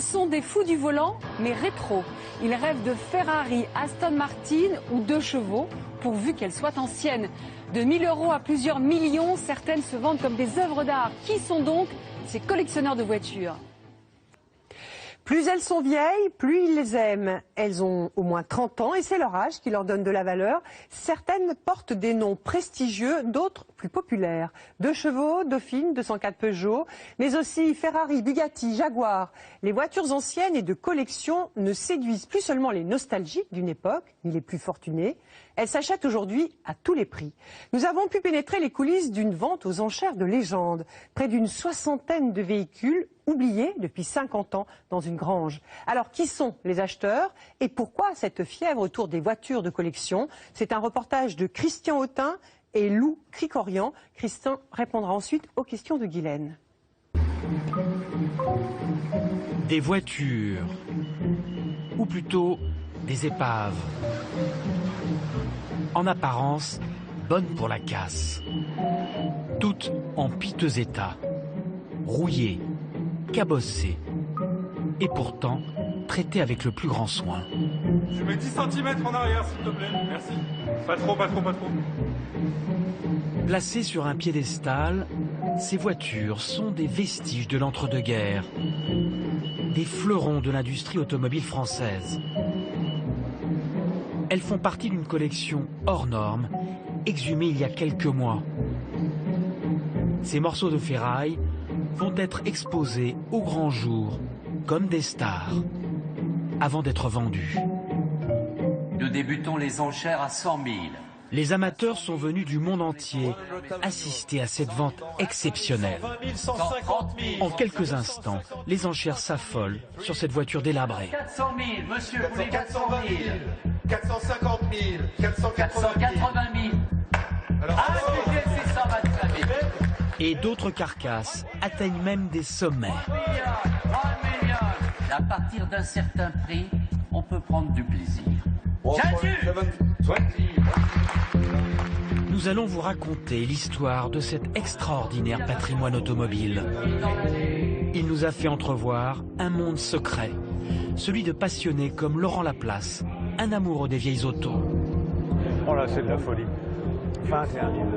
sont des fous du volant, mais rétro. Ils rêvent de Ferrari, Aston Martin ou 2 chevaux, pourvu qu'elles soient anciennes. De 1 000 € à plusieurs millions, certaines se vendent comme des œuvres d'art. Qui sont donc ces collectionneurs de voitures ? Plus elles sont vieilles, plus ils les aiment. Elles ont au moins 30 ans et c'est leur âge qui leur donne de la valeur. Certaines portent des noms prestigieux, d'autres plus populaires. 2 chevaux, Dauphine, 204 Peugeot, mais aussi Ferrari, Bugatti, Jaguar. Les voitures anciennes et de collection ne séduisent plus seulement les nostalgiques d'une époque, ni les plus fortunés. Elles s'achètent aujourd'hui à tous les prix. Nous avons pu pénétrer les coulisses d'une vente aux enchères de légende. Près d'une 60aine de véhicules oubliés depuis 50 ans dans une grange. Alors qui sont les acheteurs et pourquoi cette fièvre autour des voitures de collection? C'est un reportage de Christian Autin et Lou Cricorian. Christian répondra ensuite aux questions de Guylaine. Des voitures, ou plutôt des épaves. En apparence, bonnes pour la casse. Toutes en piteux état, rouillées, cabossées, et pourtant traitées avec le plus grand soin. Je mets 10 cm en arrière, s'il te plaît. Merci. Pas trop, pas trop, pas trop. Placées sur un piédestal, ces voitures sont des vestiges de l'entre-deux-guerres, des fleurons de l'industrie automobile française. Elles font partie d'une collection hors norme, exhumée il y a quelques mois. Ces morceaux de ferraille vont être exposés au grand jour, comme des stars, avant d'être vendus. Nous débutons les enchères à 100 000. Les amateurs sont venus du monde entier assister à cette vente exceptionnelle. 130 000. En quelques instants, les enchères s'affolent sur cette voiture délabrée. 400 000, monsieur, vous voulez 420 000, 450 000, 480 000. 000. Ah, c'est 125 000. Et d'autres carcasses atteignent même des sommets. 30 millions. À partir d'un certain prix, on peut prendre du plaisir. Nous allons vous raconter l'histoire de cet extraordinaire patrimoine automobile. Il nous a fait entrevoir un monde secret, celui de passionnés comme Laurent Laplace, un amoureux des vieilles autos. Oh là, c'est de la folie. Enfin, c'est un livre.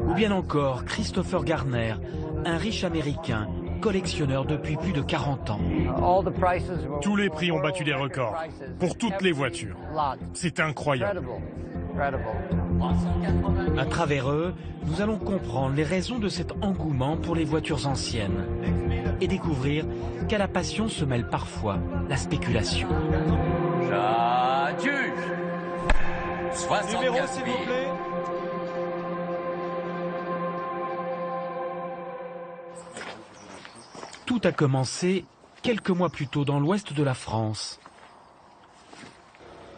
Ou bien encore Christopher Garner, un riche américain, collectionneur depuis plus de 40 ans. Tous les prix ont battu des records, pour toutes les voitures. C'est incroyable. À travers eux, nous allons comprendre les raisons de cet engouement pour les voitures anciennes et découvrir qu'à la passion se mêle parfois la spéculation. J'adjuge. 75 000. Numéro, s'il vous plaît. Tout a commencé quelques mois plus tôt dans l'ouest de la France.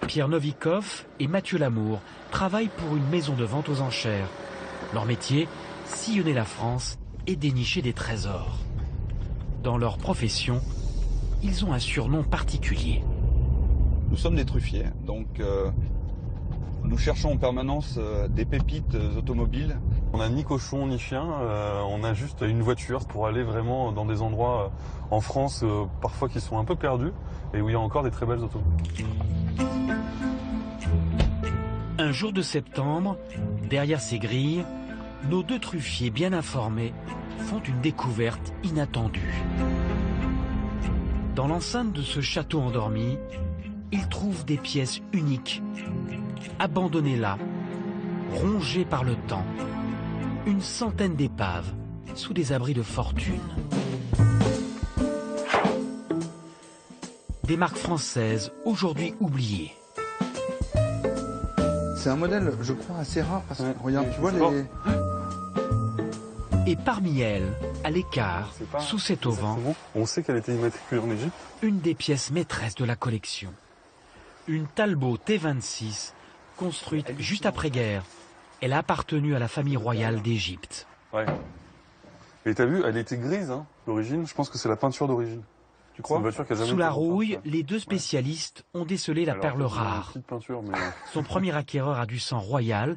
Pierre Novikov et Mathieu Lamour travaillent pour une maison de vente aux enchères. Leur métier, sillonner la France et dénicher des trésors. Dans leur profession, ils ont un surnom particulier. Nous sommes des truffiers, donc nous cherchons en permanence des pépites automobiles. On n'a ni cochon ni chien, on a juste une voiture pour aller vraiment dans des endroits en France parfois qui sont un peu perdus et où il y a encore des très belles autos. Un jour de septembre, derrière ces grilles, nos 2 truffiers bien informés font une découverte inattendue. Dans l'enceinte de ce château endormi, ils trouvent des pièces uniques, abandonnées là, rongées par le temps. Une centaine d'épaves sous des abris de fortune. Des marques françaises aujourd'hui oubliées. C'est un modèle, je crois, assez rare parce que regarde, tu vois les... Et parmi elles, à l'écart, sous cet auvent, on sait qu'elle a été immatriculée en Égypte. Une des pièces maîtresses de la collection. Une Talbot T26, construite juste après-guerre. Elle a appartenu à la famille royale d'Égypte. Ouais. Et t'as vu, elle était grise, hein, d'origine. Je pense que c'est la peinture d'origine. Tu crois? Sous la rouille, les 2 spécialistes ont décelé la perle rare. Son premier acquéreur a du sang royal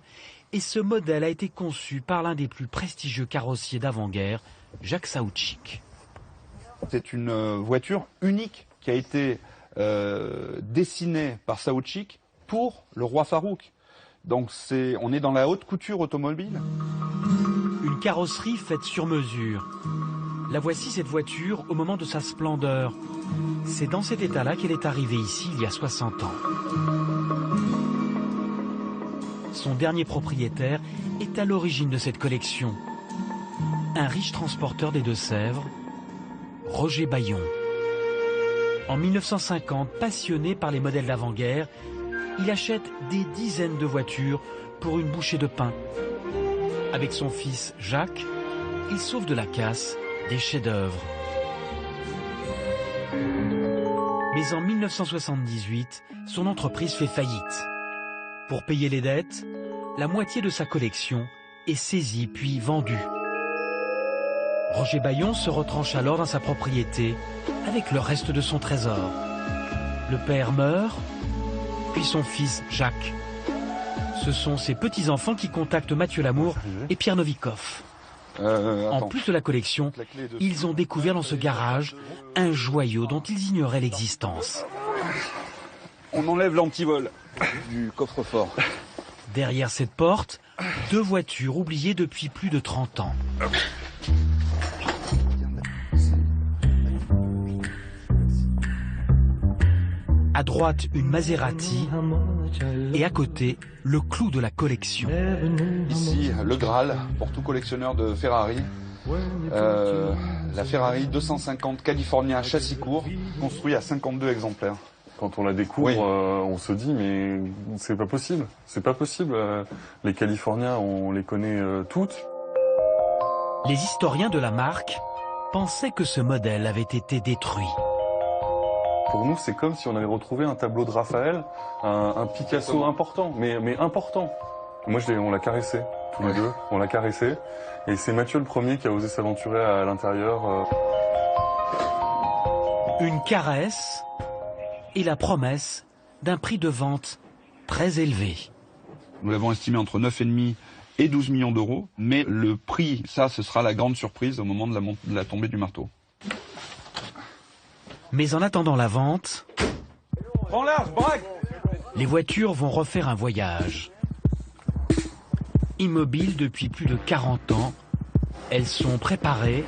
et ce modèle a été conçu par l'un des plus prestigieux carrossiers d'avant-guerre, Jacques Saoutchik. C'est une voiture unique qui a été dessinée par Saoutchik pour le roi Farouk. Donc on est dans la haute couture automobile. Une carrosserie faite sur mesure. La voici cette voiture au moment de sa splendeur. C'est dans cet état-là qu'elle est arrivée ici il y a 60 ans. Son dernier propriétaire est à l'origine de cette collection. Un riche transporteur des Deux-Sèvres, Roger Bayon. En 1950, passionné par les modèles d'avant-guerre, il achète des dizaines de voitures pour une bouchée de pain. Avec son fils Jacques, il sauve de la casse des chefs-d'œuvre. Mais en 1978, son entreprise fait faillite. Pour payer les dettes, la moitié de sa collection est saisie puis vendue. Roger Bayon se retranche alors dans sa propriété avec le reste de son trésor. Le père meurt, puis son fils Jacques. Ce sont ses petits-enfants qui contactent Mathieu Lamour et Pierre Novikov. En plus de la collection, ils ont découvert dans ce garage un joyau dont ils ignoraient l'existence. On enlève l'antivol du coffre-fort. Derrière cette porte, 2 voitures oubliées depuis plus de 30 ans. À droite, une Maserati et à côté, le clou de la collection. Ici, le Graal, pour tout collectionneur de Ferrari. La Ferrari 250 California châssis court, construit à 52 exemplaires. Quand on la découvre, oui. On se dit mais c'est pas possible. C'est pas possible. Les Californiens, on les connaît toutes. Les historiens de la marque pensaient que ce modèle avait été détruit. Pour nous, c'est comme si on avait retrouvé un tableau de Raphaël, un Picasso important, mais important. Moi, on l'a caressé, tous les deux, on l'a caressé. Et c'est Mathieu le premier qui a osé s'aventurer à l'intérieur. Une caresse et la promesse d'un prix de vente très élevé. Nous l'avons estimé entre 9,5 et 12 millions d'euros, mais le prix, ça, ce sera la grande surprise au moment de la tombée du marteau. Mais en attendant la vente, prends large, braque. Les voitures vont refaire un voyage. Immobiles depuis plus de 40 ans, elles sont préparées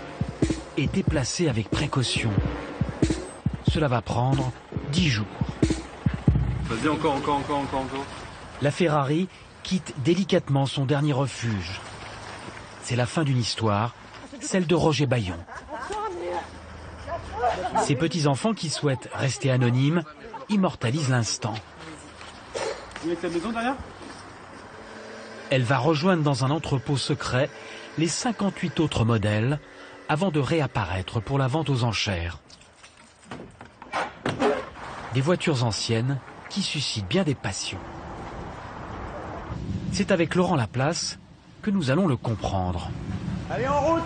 et déplacées avec précaution. Cela va prendre 10 jours. Vas-y, encore. La Ferrari quitte délicatement son dernier refuge. C'est la fin d'une histoire, celle de Roger Bayon. Ses petits-enfants qui souhaitent rester anonymes immortalisent l'instant. Il y a ta maison derrière ? Elle va rejoindre dans un entrepôt secret les 58 autres modèles avant de réapparaître pour la vente aux enchères. Des voitures anciennes qui suscitent bien des passions. C'est avec Laurent Laplace que nous allons le comprendre. Allez, en route!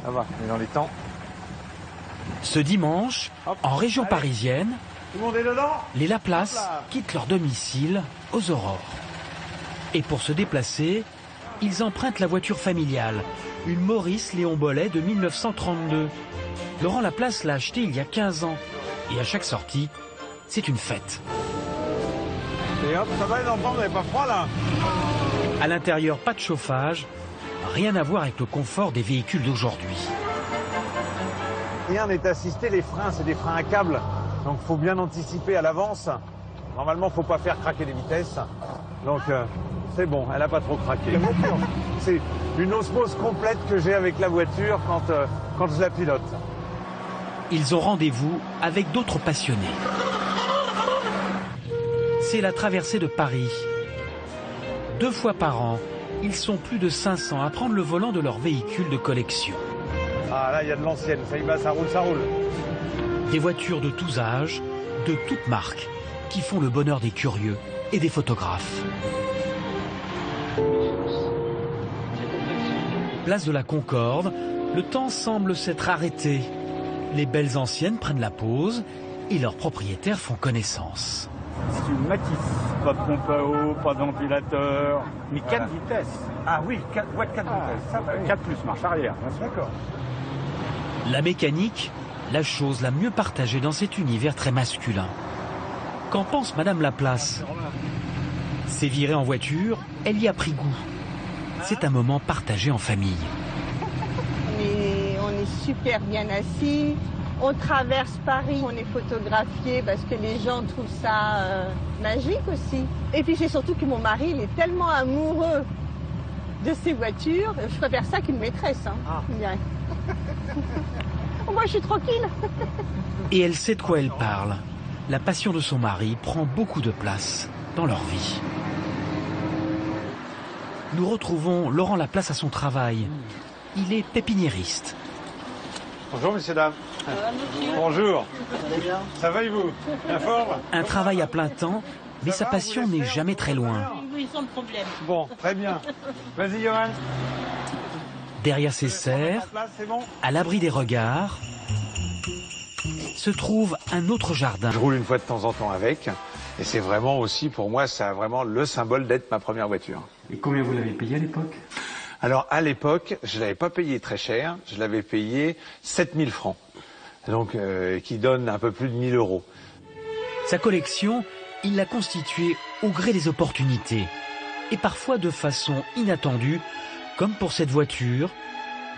Ça va, on est dans les temps. Ce dimanche, en région parisienne, tout le monde est dedans ? Les Laplace quittent leur domicile aux Aurores. Et pour se déplacer, ils empruntent la voiture familiale, une Maurice Léon Bollé de 1932. Laurent Laplace l'a achetée il y a 15 ans. Et à chaque sortie, c'est une fête. Et hop, ça va les enfants, vous n'avez pas froid là ? À l'intérieur, pas de chauffage, rien à voir avec le confort des véhicules d'aujourd'hui. Rien n'est assisté, les freins, c'est des freins à câble. Donc il faut bien anticiper à l'avance. Normalement, il ne faut pas faire craquer les vitesses. Donc c'est bon, elle n'a pas trop craqué. C'est une osmose complète que j'ai avec la voiture quand je la pilote. Ils ont rendez-vous avec d'autres passionnés. C'est la traversée de Paris. 2 fois par an, ils sont plus de 500 à prendre le volant de leur véhicule de collection. Ah là, il y a de l'ancienne, ça y va, ça roule, ça roule. Des voitures de tous âges, de toutes marques, qui font le bonheur des curieux et des photographes. Place de la Concorde, le temps semble s'être arrêté. Les belles anciennes prennent la pause et leurs propriétaires font connaissance. C'est une Matisse pas de pompe à eau, pas de ventilateur. Mais 4 vitesses. Ah oui, boîte 4 vitesses. Ça, 4 plus marche arrière. D'accord. La mécanique, la chose la mieux partagée dans cet univers très masculin. Qu'en pense Madame Laplace? C'est viré en voiture, elle y a pris goût. C'est un moment partagé en famille. On est super bien assis. On traverse Paris, on est photographié parce que les gens trouvent ça magique aussi. Et puis c'est surtout que mon mari, il est tellement amoureux de ses voitures. Je préfère ça qu'une maîtresse. Hein. Ah. Moi, je suis tranquille. Et elle sait de quoi elle parle. La passion de son mari prend beaucoup de place dans leur vie. Nous retrouvons Laurent Laplace à son travail. Il est pépiniériste. Bonjour, messieurs, dames. Bonjour. Ça va et vous? La forme? Un travail à plein temps, mais sa passion n'est jamais très loin. Oui, sans problème. Bon, très bien. Vas-y, Johan. Derrière ses serres, à l'abri des regards, se trouve un autre jardin. Je roule une fois de temps en temps avec. Et c'est vraiment aussi, pour moi, c'est vraiment le symbole d'être ma première voiture. Et combien vous l'avez payé à l'époque? Alors, à l'époque, je ne l'avais pas payé très cher. Je l'avais payé 7000 francs. Donc, qui donne un peu plus de 1000 euros. Sa collection, il l'a constituée au gré des opportunités. Et parfois de façon inattendue, comme pour cette voiture,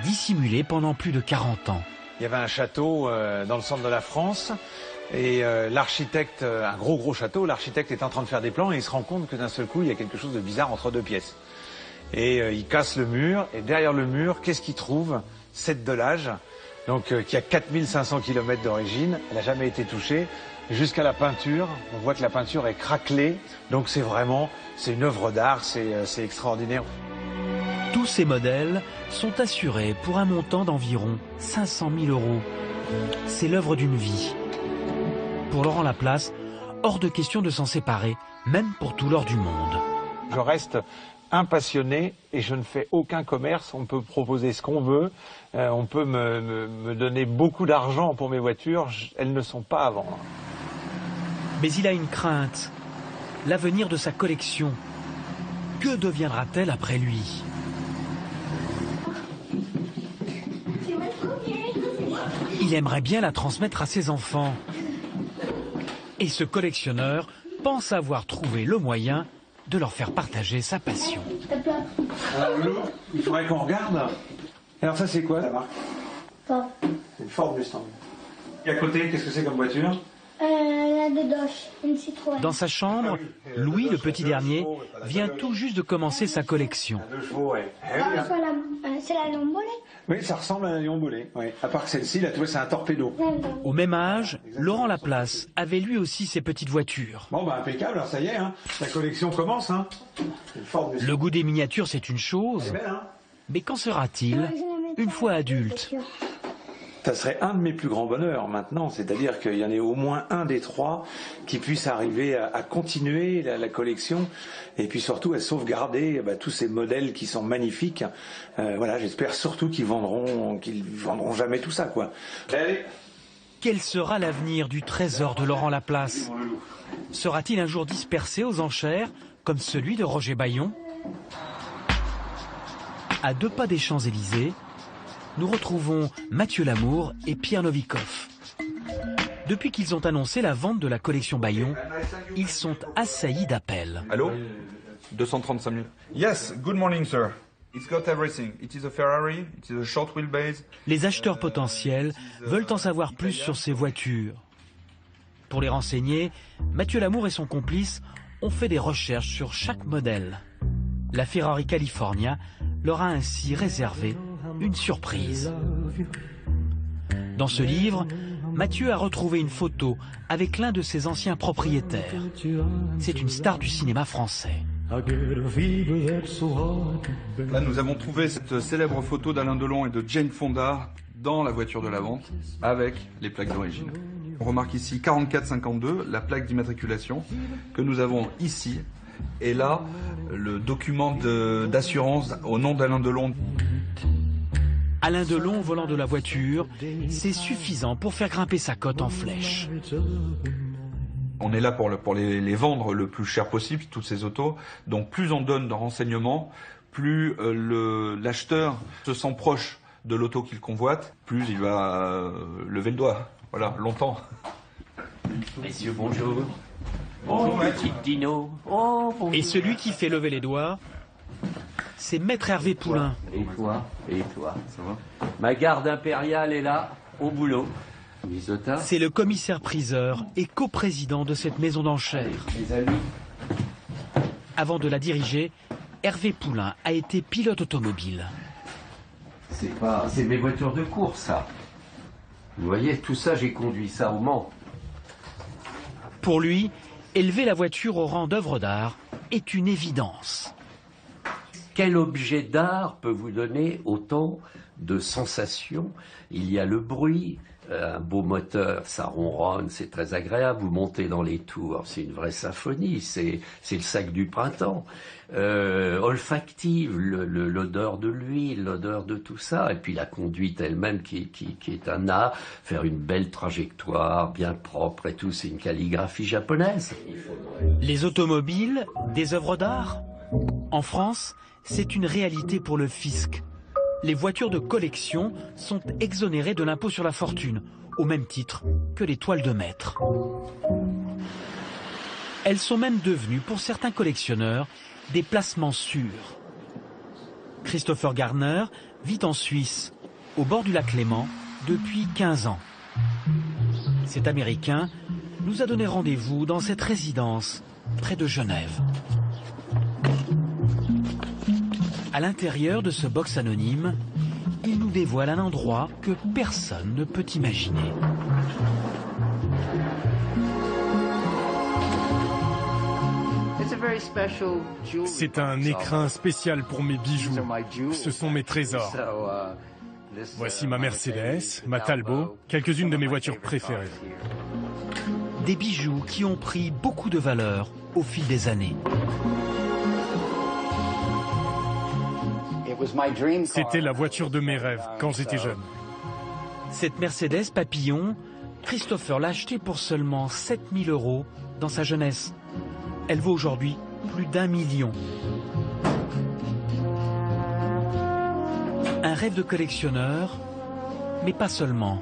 dissimulée pendant plus de 40 ans. Il y avait un château dans le centre de la France. Et l'architecte, un gros château, l'architecte est en train de faire des plans et il se rend compte que d'un seul coup, il y a quelque chose de bizarre entre deux pièces. Et il casse le mur, et derrière le mur, qu'est-ce qu'il trouve? Cette de l'âge, donc qui a 4500 km d'origine, elle n'a jamais été touchée, jusqu'à la peinture, on voit que la peinture est craquelée, donc c'est une œuvre d'art, c'est extraordinaire. Tous ces modèles sont assurés pour un montant d'environ 500 000 euros. C'est l'œuvre d'une vie. Pour Laurent Laplace, hors de question de s'en séparer, même pour tout l'or du monde. Je reste un passionné et je ne fais aucun commerce. On peut proposer ce qu'on veut, on peut me donner beaucoup d'argent pour mes voitures, elles ne sont pas à vendre. Mais il a une crainte, l'avenir de sa collection. Que deviendra-t-elle après lui? Il aimerait bien la transmettre à ses enfants. Et ce collectionneur pense avoir trouvé le moyen de leur faire partager sa passion. Il faudrait qu'on regarde. Alors ça c'est quoi la marque? C'est une Ford Mustang. Et à côté, qu'est-ce que c'est comme voiture? La de Dodge, une Citroën. Dans sa chambre, Louis, le petit dernier, vient tout juste de commencer sa collection. C'est la Lion Bolé. Oui, ça ressemble à un Lion Bolé. Oui. À part que celle-ci, là, tu vois, c'est un torpedo. Au même âge, Laurent Laplace avait lui aussi ses petites voitures. Bon, bah impeccable, alors ça y est, hein. La collection commence. Hein. Le goût des miniatures, c'est une chose. Mais qu'en sera-t-il une fois adulte? Ça serait un de mes plus grands bonheurs maintenant, c'est-à-dire qu'il y en ait au moins un des trois qui puisse arriver à continuer la collection et puis surtout à sauvegarder tous ces modèles qui sont magnifiques. Voilà, j'espère surtout qu'ils vendront jamais tout ça, quoi. Allez. Quel sera l'avenir du trésor de Laurent Laplace? Sera-t-il un jour dispersé aux enchères comme celui de Roger Bayon? À 2 pas des Champs-Élysées, nous retrouvons Mathieu Lamour et Pierre Novikov. Depuis qu'ils ont annoncé la vente de la collection Bayon, ils sont assaillis d'appels. Allô? 235 000. Yes, good morning, sir. It's got everything. It is a Ferrari, it is a short wheelbase. Les acheteurs potentiels veulent en savoir plus sur ces voitures. Pour les renseigner, Mathieu Lamour et son complice ont fait des recherches sur chaque modèle. La Ferrari California leur a ainsi réservé une surprise. Dans ce livre, Mathieu a retrouvé une photo avec l'un de ses anciens propriétaires. C'est une star du cinéma français. Là, nous avons trouvé cette célèbre photo d'Alain Delon et de Jane Fonda dans la voiture de la vente avec les plaques d'origine. On remarque ici 4452, la plaque d'immatriculation que nous avons ici. Et là, le document d'assurance au nom d'Alain Delon. Alain Delon volant de la voiture, c'est suffisant pour faire grimper sa cote en flèche. On est là pour les vendre le plus cher possible, toutes ces autos. Donc plus on donne de renseignements, plus l'acheteur se sent proche de l'auto qu'il convoite, plus il va lever le doigt. Voilà, longtemps. Messieurs, bonjour. Bonjour, petit Dino. Oh, bonjour. Et celui qui fait lever les doigts, c'est Maître Hervé Poulain. Et toi? Et toi? Ça va? Ma garde impériale est là, au boulot. C'est le commissaire-priseur et coprésident de cette maison d'enchères. Avant de la diriger, Hervé Poulain a été pilote automobile. C'est mes voitures de course, ça. Vous voyez, tout ça, j'ai conduit ça au Mans. Pour lui, élever la voiture au rang d'œuvre d'art est une évidence. Quel objet d'art peut vous donner autant de sensations? Il y a le bruit, un beau moteur, ça ronronne, c'est très agréable. Vous montez dans les tours, c'est une vraie symphonie, c'est le sac du printemps. Olfactive, l'odeur de l'huile, l'odeur de tout ça, et puis la conduite elle-même qui est un art, faire une belle trajectoire, bien propre et tout, c'est une calligraphie japonaise. Les automobiles, des œuvres d'art? En France, c'est une réalité pour le fisc. Les voitures de collection sont exonérées de l'impôt sur la fortune, au même titre que les toiles de maître. Elles sont même devenues, pour certains collectionneurs, des placements sûrs. Christopher Garner vit en Suisse, au bord du lac Léman, depuis 15 ans. Cet Américain nous a donné rendez-vous dans cette résidence, près de Genève. À l'intérieur de ce box anonyme, il nous dévoile un endroit que personne ne peut imaginer. C'est un écrin spécial pour mes bijoux. Ce sont mes trésors. Voici ma Mercedes, ma Talbot, quelques-unes de mes voitures préférées. Des bijoux qui ont pris beaucoup de valeur au fil des années. C'était la voiture de mes rêves quand j'étais jeune. Cette Mercedes Papillon, Christopher l'a achetée pour seulement 7 000 € dans sa jeunesse. Elle vaut aujourd'hui plus d'1 million. Un rêve de collectionneur, mais pas seulement.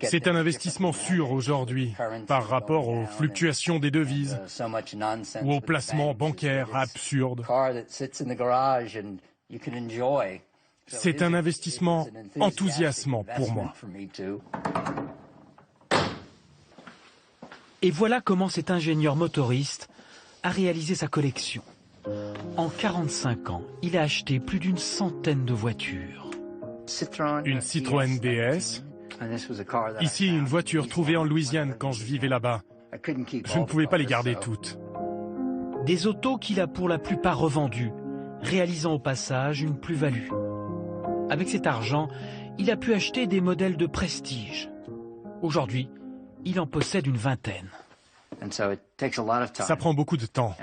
C'est un investissement sûr aujourd'hui par rapport aux fluctuations des devises ou aux placements bancaires absurdes. C'est un investissement enthousiasmant pour moi. Et voilà comment cet ingénieur motoriste a réalisé sa collection. En 45 ans, il a acheté plus d'une centaine de voitures. Une Citroën DS. Ici, une voiture trouvée en Louisiane quand je vivais là-bas. Je ne pouvais pas les garder toutes. Des autos qu'il a pour la plupart revendues, réalisant au passage une plus-value. Avec cet argent, il a pu acheter des modèles de prestige. Aujourd'hui, il en possède une vingtaine. Ça prend beaucoup de temps.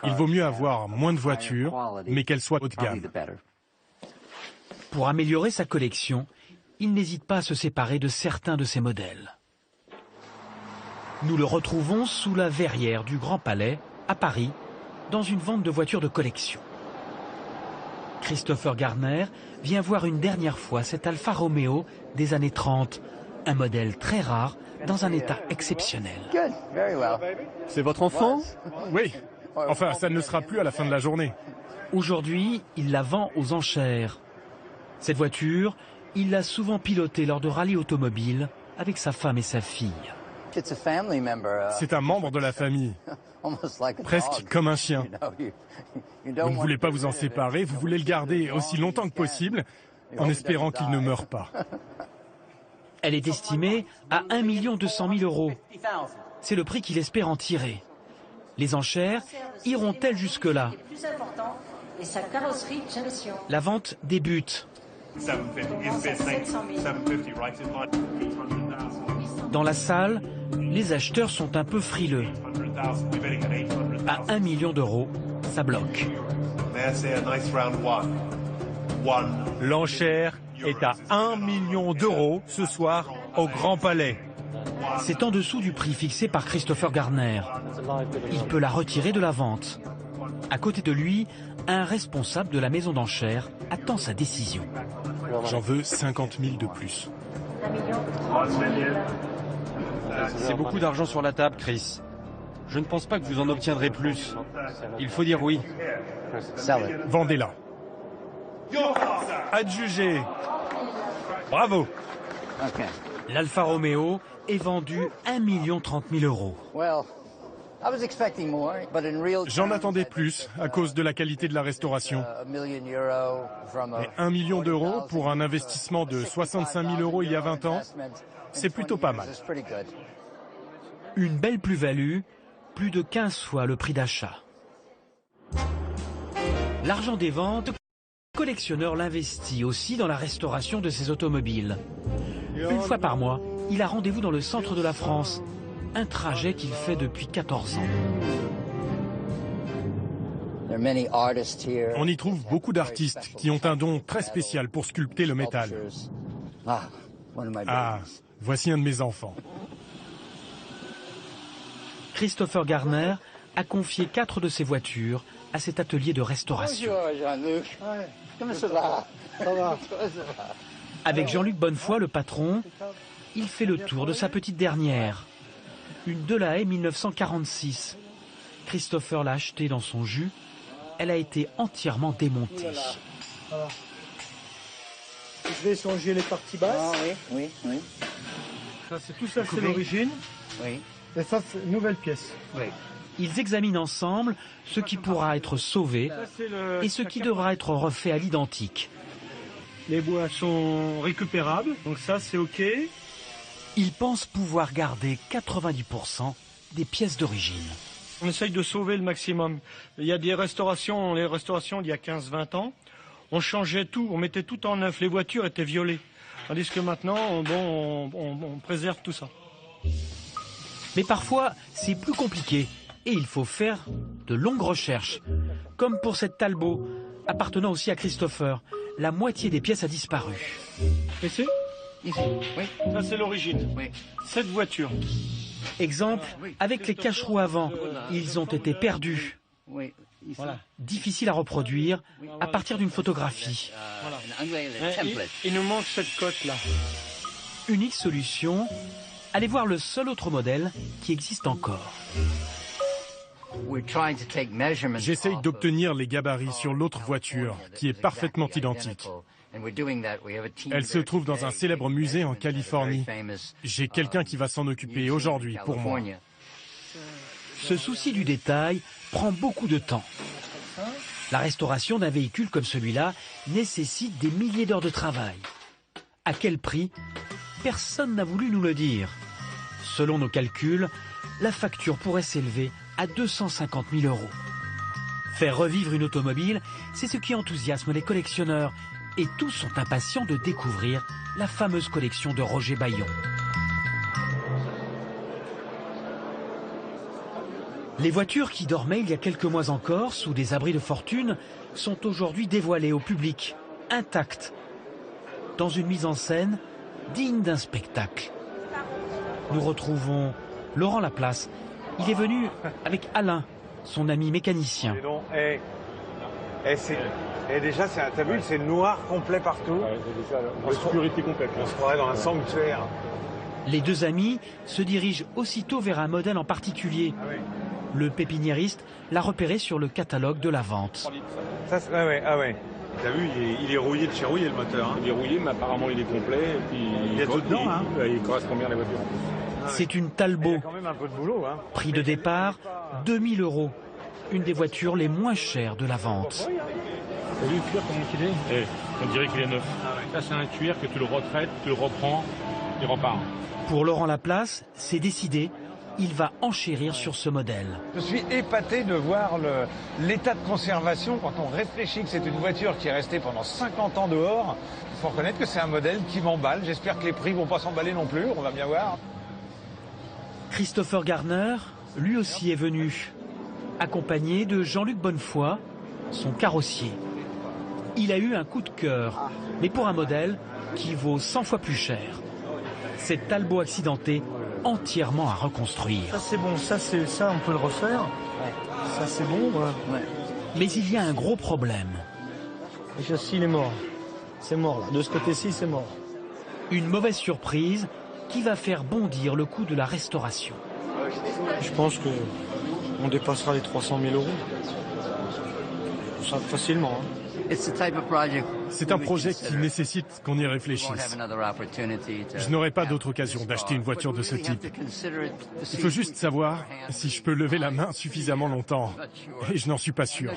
Il vaut mieux avoir moins de voitures, mais qu'elles soient haut de gamme. Pour améliorer sa collection, il n'hésite pas à se séparer de certains de ses modèles. Nous le retrouvons sous la verrière du Grand Palais, à Paris, dans une vente de voitures de collection. Christopher Garner vient voir une dernière fois cet Alfa Romeo des années 30, un modèle très rare, dans un état exceptionnel. C'est votre enfant? Oui. Enfin, ça ne le sera plus à la fin de la journée. Aujourd'hui, il la vend aux enchères. Cette voiture, il l'a souvent pilotée lors de rallyes automobiles avec sa femme et sa fille. C'est un membre de la famille, presque comme un chien. Vous ne voulez pas vous en séparer, vous voulez le garder aussi longtemps que possible, en espérant qu'il ne meure pas. Elle est estimée à 1 200 000 €. C'est le prix qu'il espère en tirer. Les enchères iront-elles jusque-là? La vente débute. Dans la salle, les acheteurs sont un peu frileux. À 1 million d'euros, ça bloque. L'enchère est à 1 million d'euros ce soir au Grand Palais. C'est en dessous du prix fixé par Christopher Garner. Il peut la retirer de la vente. À côté de lui, un responsable de la maison d'enchères attend sa décision. J'en veux 50 000 de plus. C'est beaucoup d'argent sur la table, Chris. Je ne pense pas que vous en obtiendrez plus. Il faut dire oui. Vendez-la. Adjugé. Bravo. L'Alfa Romeo est vendu 1 30 000 €. J'en attendais plus à cause de la qualité de la restauration. Mais 1 million d'euros pour un investissement de 65 000 € il y a 20 ans, c'est plutôt pas mal. Une belle plus-value, plus de 15 fois le prix d'achat. L'argent des ventes, le collectionneur l'investit aussi dans la restauration de ses automobiles. Une fois par mois, il a rendez-vous dans le centre de la France. Un trajet qu'il fait depuis 14 ans. On y trouve beaucoup d'artistes qui ont un don très spécial pour sculpter le métal. Ah, voici un de mes enfants. Christopher Garner a confié 4 de ses voitures à cet atelier de restauration. Comment ça va? Avec Jean-Luc Bonnefoy, le patron, il fait le tour de sa petite dernière. Une Delahaye 1946. Christopher l'a achetée dans son jus. Elle a été entièrement démontée. Voilà. Je vais changer les parties basses. Oui. Ça, tout ça, c'est l'origine. Oui. Et ça, c'est une nouvelle pièce. Oui. Ils examinent ensemble ce qui pourra être sauvé et ce qui devra être refait à l'identique. Les bois sont récupérables, donc ça, c'est OK. Ils pensent pouvoir garder 90% des pièces d'origine. On essaye de sauver le maximum. Il y a des restaurations, les restaurations d'il y a 15-20 ans, on changeait tout, on mettait tout en neuf, les voitures étaient violées. Tandis que maintenant, on préserve tout ça. Mais parfois, c'est plus compliqué et il faut faire de longues recherches. Comme pour cette Talbot, appartenant aussi à Christopher, la moitié des pièces a disparu. Ici ? Ici, oui. Ça, c'est l'origine. Oui. Cette voiture. Exemple, avec les cache-roues avant, ils ont été perdus. Oui. Voilà. Difficile à reproduire à partir d'une photographie. Il nous manque cette cote-là. Unique solution, allez voir le seul autre modèle qui existe encore. J'essaye d'obtenir les gabarits sur l'autre voiture, qui est parfaitement identique. Elle se trouve dans un célèbre musée en Californie. J'ai quelqu'un qui va s'en occuper aujourd'hui pour moi. Ce souci du détail prend beaucoup de temps. La restauration d'un véhicule comme celui-là nécessite des milliers d'heures de travail. À quel prix? Personne n'a voulu nous le dire. Selon nos calculs, la facture pourrait s'élever à 250 000 €. Faire revivre une automobile, c'est ce qui enthousiasme les collectionneurs. Et tous sont impatients de découvrir la fameuse collection de Roger Baillon. Les voitures qui dormaient il y a quelques mois encore sous des abris de fortune sont aujourd'hui dévoilées au public, intactes, dans une mise en scène digne d'un spectacle. Nous retrouvons Laurent Laplace. Il est venu avec Alain, son ami mécanicien. Déjà, t'as vu, c'est noir complet partout. Obscurité complète. On se croirait dans un sanctuaire. Les deux amis se dirigent aussitôt vers un modèle en particulier. Le pépiniériste l'a repéré sur le catalogue de la vente. Ah ouais. T'as vu, il est rouillé de chez rouillé le moteur. Hein. Il est rouillé, mais apparemment il est complet. Et puis il y a tout dedans. Il correspond bien à la voiture. C'est une Talbot. Il y a quand même un peu de boulot. Hein. Prix de départ, 2 000 €. Une des voitures les moins chères de la vente. T'as vu le cuir comment il est? On dirait qu'il est neuf. Ça c'est un cuir que tu le retraites, tu le reprends, il repart. Pour Laurent Laplace, c'est décidé. Il va enchérir sur ce modèle. Je suis épaté de voir l'état de conservation quand on réfléchit que c'est une voiture qui est restée pendant 50 ans dehors. Il faut reconnaître que c'est un modèle qui m'emballe. J'espère que les prix vont pas s'emballer non plus, on va bien voir. Christopher Garner, lui aussi est venu, accompagné de Jean-Luc Bonnefoy, son carrossier. Il a eu un coup de cœur, mais pour un modèle qui vaut 100 fois plus cher. Cette Talbot accidentée, entièrement à reconstruire. Ça c'est bon, ça on peut le refaire. Ça c'est bon. Ouais. Mais il y a un gros problème. Le châssis il est mort. C'est mort là. De ce côté-ci c'est mort. Une mauvaise surprise qui va faire bondir le coût de la restauration. Je pense que on dépassera les 300 000 euros. Ça, facilement. Hein. C'est un projet qui nécessite qu'on y réfléchisse. Je n'aurai pas d'autre occasion d'acheter une voiture de ce type. Il faut juste savoir si je peux lever la main suffisamment longtemps. Et je n'en suis pas sûr.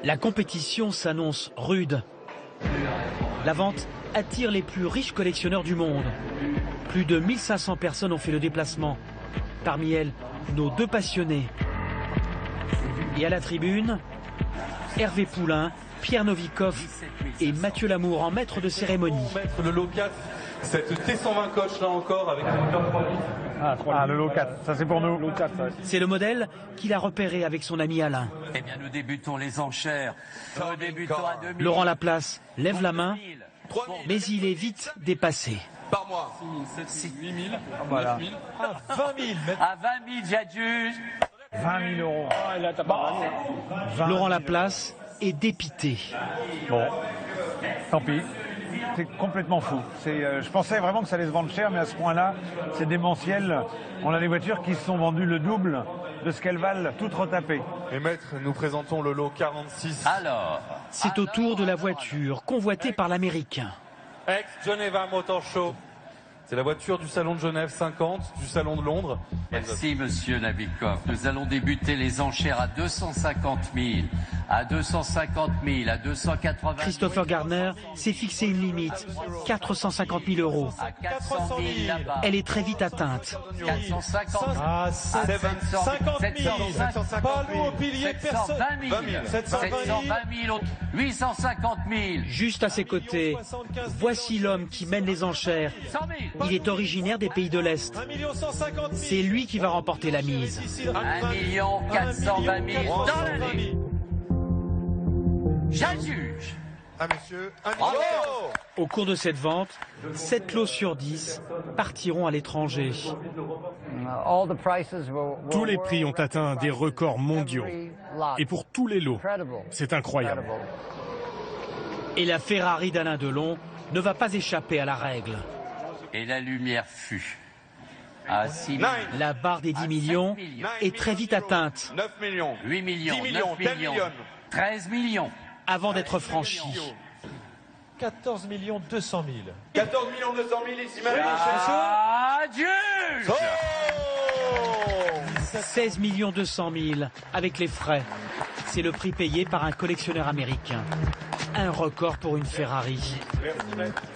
La compétition s'annonce rude. La vente attire les plus riches collectionneurs du monde. Plus de 1500 personnes ont fait le déplacement. Parmi elles, nos deux passionnés. Et à la tribune, Hervé Poulain, Pierre Novikov et Mathieu Lamour en maître de cérémonie. Maître de l'O4, cette T120 coche là encore avec le moteur 3 litres. Le lot 4, ça c'est pour nous. C'est le modèle qu'il a repéré avec son ami Alain. Eh bien, nous débutons les enchères. Nous débutons à 2000. Laurent Laplace lève la main, mais il est vite dépassé. Par mois. 6 000, 7 000, 8 000, Voilà. 9 000. À 20 000. À 20 000, j'adjuge. 20 000 euros. Laurent Laplace est dépité. Bon, tant pis. C'est complètement fou. Je pensais vraiment que ça allait se vendre cher, mais à ce point-là, c'est démentiel. On a des voitures qui se sont vendues le double de ce qu'elles valent, toutes retapées. Et maître, nous présentons le lot 46. Alors. C'est au tour de la voiture convoitée par l'Américain. Ex-Geneva Motor Show. C'est la voiture du salon de Genève 50, du salon de Londres. Merci, monsieur Navikov. Nous allons débuter les enchères à 250 000, à 250 000, à 280 000. Christopher Gardner s'est fixé une limite, 450 000 euros. À 400 000 là-bas. Elle est très vite atteinte. 450 000. Ah, 750 000. 750 Pas nous au pilier, personne. 720 000. 720 000. 850 000. Juste à ses côtés, voici l'homme qui mène les enchères. 100 000. Il est originaire des pays de l'Est. 1 150 000. C'est lui qui va remporter la mise. 1 420 000 dans l'année. J'adjuge. Ah, monsieur, un Bravo. million. Au cours de cette vente, 7 lots sur 10 partiront à l'étranger. Tous les prix ont atteint des records mondiaux. Et pour tous les lots, c'est incroyable. Et la Ferrari d'Alain Delon ne va pas échapper à la règle. Et la lumière fut à 6 000. La barre des 10 millions est très vite atteinte 9 millions. 8 millions. 10 millions. 9 10 millions. millions. 13 millions. avant d'être franchie. 14 200 000. 14 200 000 ici maintenant. Adieu. 16 200 000 avec les frais. C'est le prix payé par un collectionneur américain. Un record pour une Ferrari.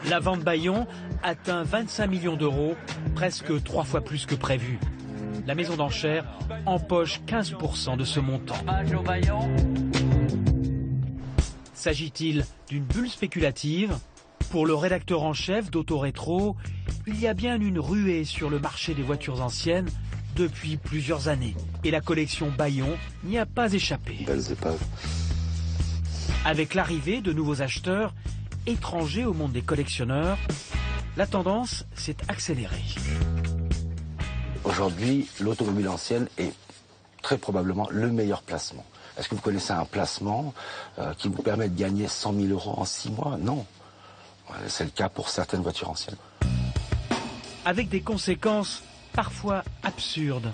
La vente Bayon atteint 25 millions d'euros, presque 3 fois plus que prévu. La maison d'enchères empoche 15% de ce montant. S'agit-il d'une bulle spéculative? Pour le rédacteur en chef d'Auto-Rétro, il y a bien une ruée sur le marché des voitures anciennes depuis plusieurs années. Et la collection Bayon n'y a pas échappé. Belles épaves. Avec l'arrivée de nouveaux acheteurs étrangers au monde des collectionneurs, la tendance s'est accélérée. Aujourd'hui, l'automobile ancienne est très probablement le meilleur placement. Est-ce que vous connaissez un placement qui vous permet de gagner 100 000 euros en 6 mois? Non. C'est le cas pour certaines voitures anciennes. Avec des conséquences parfois absurdes.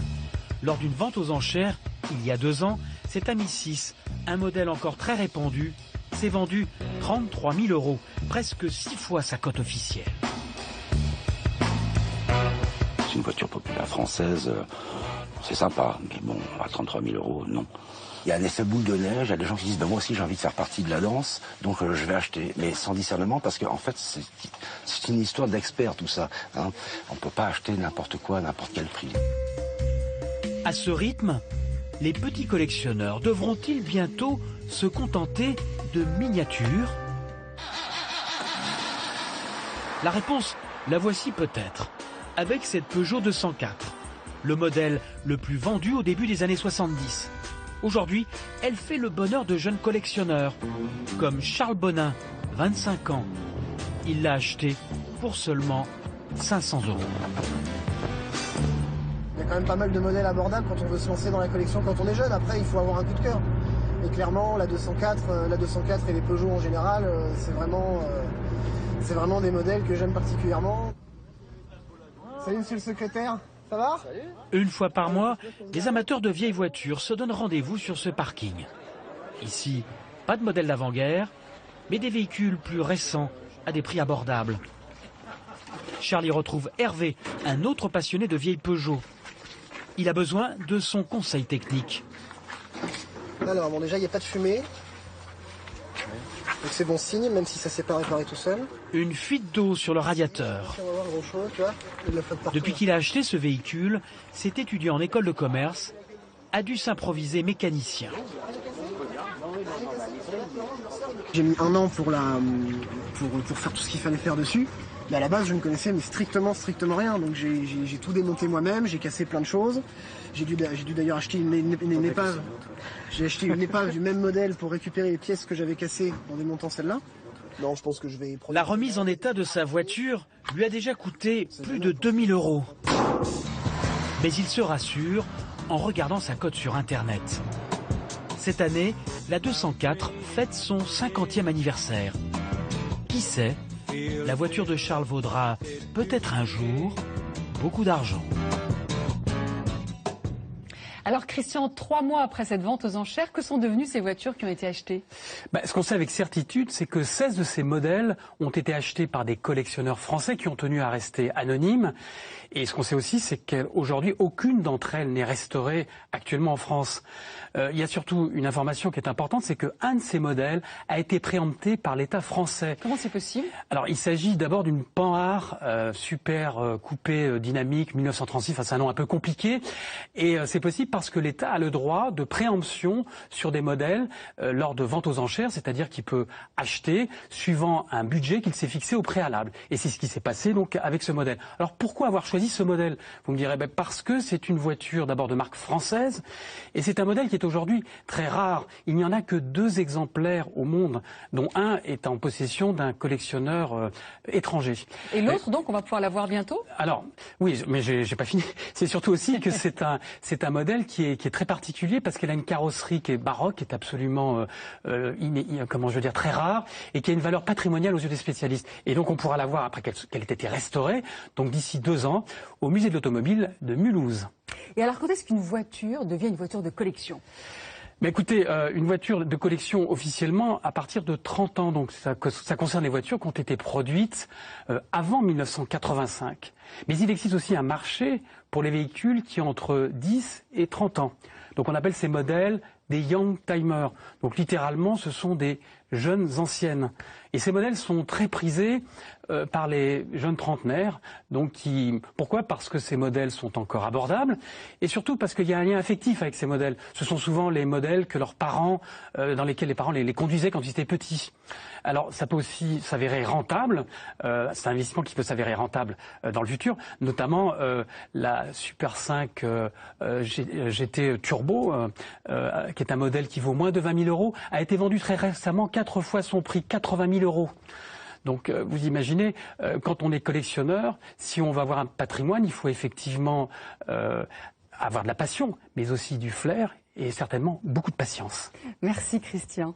Lors d'une vente aux enchères, il y a 2 ans, cet Ami 6, un modèle encore très répandu, s'est vendu 33 000 euros, presque 6 fois sa cote officielle. C'est une voiture populaire française, c'est sympa, mais bon, à 33 000 euros, non. Il y a un effet boule de neige, il y a des gens qui disent ben moi aussi j'ai envie de faire partie de la danse, donc je vais acheter, mais sans discernement parce qu'en fait c'est une histoire d'experts tout ça. Hein. On ne peut pas acheter n'importe quoi à n'importe quel prix. À ce rythme, les petits collectionneurs devront-ils bientôt se contenter de miniatures? La réponse, la voici peut-être, avec cette Peugeot 204, le modèle le plus vendu au début des années 70. Aujourd'hui, elle fait le bonheur de jeunes collectionneurs, comme Charles Bonin, 25 ans. Il l'a achetée pour seulement 500 €. Il y a quand même pas mal de modèles abordables quand on veut se lancer dans la collection quand on est jeune. Après, il faut avoir un coup de cœur. Et clairement, la 204 et les Peugeot en général, c'est vraiment des modèles que j'aime particulièrement. Salut monsieur le secrétaire, ça va? Une fois par mois, les amateurs de vieilles voitures se donnent rendez-vous sur ce parking. Ici, pas de modèle d'avant-guerre, mais des véhicules plus récents à des prix abordables. Charlie retrouve Hervé, un autre passionné de vieilles Peugeot. Il a besoin de son conseil technique. Alors bon, déjà il n'y a pas de fumée. Donc c'est bon signe, même si ça s'est pas réparé tout seul. Une fuite d'eau sur le radiateur. Depuis qu'il a acheté ce véhicule, cet étudiant en école de commerce a dû s'improviser mécanicien. J'ai mis 1 an pour faire tout ce qu'il fallait faire dessus. Mais à la base, je ne connaissais mais strictement rien. Donc j'ai tout démonté moi-même, j'ai cassé plein de choses. J'ai dû d'ailleurs acheter une épave. J'ai acheté une épave du même modèle pour récupérer les pièces que j'avais cassées en démontant celle-là. Non, je pense que je vais... La remise en état de sa voiture lui a déjà coûté plus de 2000 €. Mais il se rassure en regardant sa cote sur Internet. Cette année, la 204 fête son 50e anniversaire. Qui sait, la voiture de Charles vaudra peut-être un jour beaucoup d'argent. Alors Christian, 3 mois après cette vente aux enchères, que sont devenues ces voitures qui ont été achetées? Ce qu'on sait avec certitude, c'est que 16 de ces modèles ont été achetés par des collectionneurs français qui ont tenu à rester anonymes. Et ce qu'on sait aussi, c'est qu'aujourd'hui, aucune d'entre elles n'est restaurée actuellement en France. Il y a surtout une information qui est importante, c'est qu'un de ces modèles a été préempté par l'État français. Comment c'est possible? Alors, il s'agit d'abord d'une Panhard super coupée dynamique 1936. Enfin, c'est un nom un peu compliqué. Et c'est possible parce que l'État a le droit de préemption sur des modèles lors de vente aux enchères, c'est-à-dire qu'il peut acheter suivant un budget qu'il s'est fixé au préalable. Et c'est ce qui s'est passé donc avec ce modèle. Alors, pourquoi avoir choisi ce modèle? Vous me direz, parce que c'est une voiture d'abord de marque française et c'est un modèle qui est aujourd'hui très rare. Il n'y en a que 2 exemplaires au monde, dont un est en possession d'un collectionneur étranger. Et l'autre, donc, on va pouvoir la voir bientôt? Alors, oui, mais j'ai pas fini. C'est surtout aussi que c'est un modèle qui est très particulier parce qu'elle a une carrosserie qui est baroque, qui est absolument, très rare et qui a une valeur patrimoniale aux yeux des spécialistes. Et donc, on pourra la voir après qu'elle ait été restaurée, donc d'ici 2 ans, au musée de l'automobile de Mulhouse. Et alors, quand est-ce qu'une voiture devient une voiture de collection? Mais écoutez, une voiture de collection officiellement à partir de 30 ans. Donc ça concerne les voitures qui ont été produites avant 1985. Mais il existe aussi un marché pour les véhicules qui ont entre 10 et 30 ans. Donc on appelle ces modèles des young timers. Donc littéralement, ce sont des jeunes anciennes. Et ces modèles sont très prisés par les jeunes trentenaires. Pourquoi? Parce que ces modèles sont encore abordables et surtout parce qu'il y a un lien affectif avec ces modèles. Ce sont souvent les modèles que leurs parents, dans lesquels les parents les conduisaient quand ils étaient petits. Alors ça peut aussi s'avérer rentable. C'est un investissement qui peut s'avérer rentable dans le futur, notamment la Super 5 GT Turbo, qui est un modèle qui vaut moins de 20 000 €, a été vendu très récemment 4 fois son prix, 80 000 €. Donc vous imaginez, quand on est collectionneur, si on va avoir un patrimoine, il faut effectivement avoir de la passion, mais aussi du flair et certainement beaucoup de patience. Merci Christian.